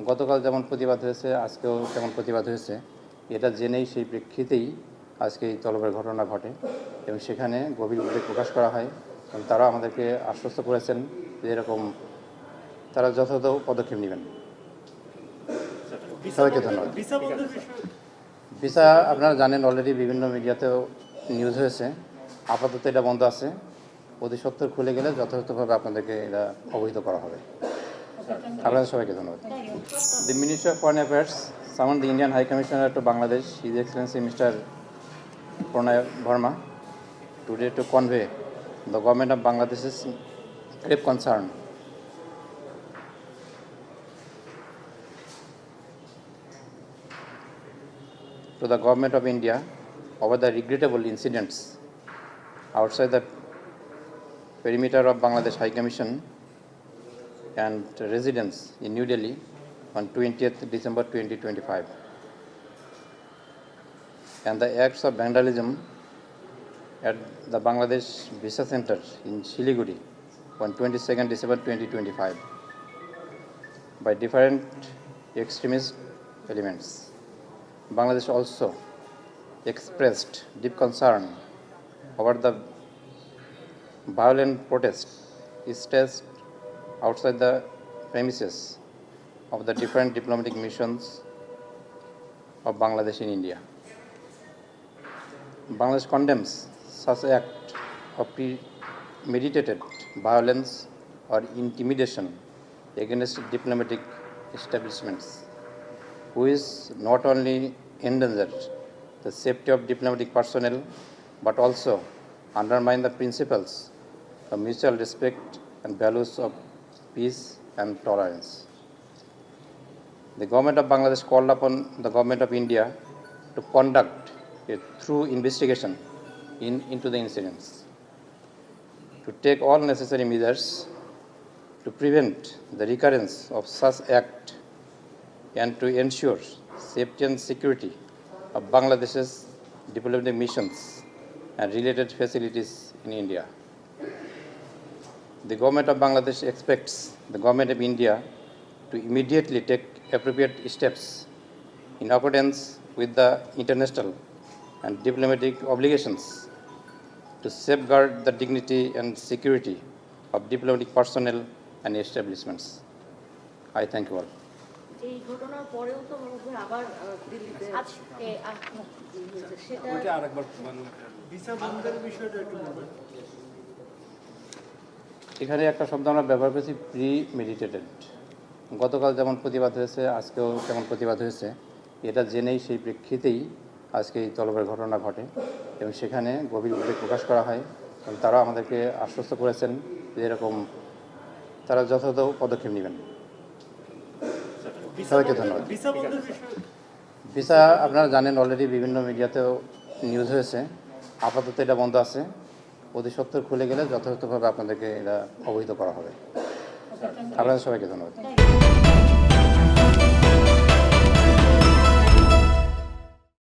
গতকাল যেমন প্রতিবাদ হয়েছে, আজকেও তেমন প্রতিবাদ হয়েছে। এটা জেনেই সেই প্রেক্ষিতেই আজকে এই তলবের ঘটনা ঘটে এবং সেখানে গভীর উদ্বেগ প্রকাশ করা হয় এবং তারা আমাদেরকে আশ্বস্ত করেছেন যে এরকম তারা যথাযথ পদক্ষেপ নেবেন। সবাইকে ধন্যবাদ। ভিসা আপনারা জানেন, অলরেডি বিভিন্ন মিডিয়াতেও নিউজ হয়েছে। আপাতত এটা বন্ধ আছে। অতি সত্বর খুলে গেলে যথাযথভাবে আপনাদেরকে এটা অবহিত করা হবে। আপনাদের সবাইকে ধন্যবাদ। The Ministry of Foreign Affairs summoned the Indian High Commissioner to Bangladesh, His Excellency Mr. Pranay Verma, today to convey the government of Bangladesh's grave concern to the government of India over the regrettable incidents outside the perimeter of Bangladesh High Commission and residence in New Delhi on 20th December 2025, and the acts of vandalism at the Bangladesh Visa Center in Siliguri on 22nd December 2025 by different extremist elements. Bangladesh also expressed deep concern over the violent protest staged outside the premises of the different diplomatic missions of Bangladesh in India. Bangladesh condemns such act of premeditated violence or intimidation against diplomatic establishments, which not only endanger the safety of diplomatic personnel but also undermine the principles of mutual respect and values of peace and tolerance. The government of Bangladesh called upon the government of India to conduct a thorough investigation into the incidents, to take all necessary measures to prevent the recurrence of such act and to ensure safety and security of Bangladesh's diplomatic missions and related facilities in India. The government of Bangladesh expects the government of India to immediately take appropriate steps in accordance with the international and diplomatic obligations to safeguard the dignity and security of diplomatic personnel and establishments. I thank you all. এই ঘটনার পরেও তো আবার দিল্লিতে আজকে সেটা আরেকবার visa বন্ধের বিষয়টা একটু বলবেন। এখানে একটা শব্দ আমরা ব্যবহার করেছি, প্রিমেডিটেটেড। গতকাল যেমন প্রতিবাদ হয়েছে, আজকেও তেমন প্রতিবাদ হয়েছে। এটা জেনেই সেই প্রেক্ষিতেই আজকে এই তলবের ঘটনা ঘটে এবং সেখানে গভীর উদ্বেগ প্রকাশ করা হয় এবং তারা আমাদেরকে আশ্বস্ত করেছেন যে এরকম তারা যথাযথ পদক্ষেপ নেবেন। সবাইকে ধন্যবাদ। ভিসা আপনারা জানেন, অলরেডি বিভিন্ন মিডিয়াতেও নিউজ হয়েছে। আপাতত এটা বন্ধ আছে। অতি সত্বর খুলে গেলে যথাযথভাবে আপনাদেরকে এটা অবহিত করা হবে। আপনাদের সবাইকে ধন্যবাদ।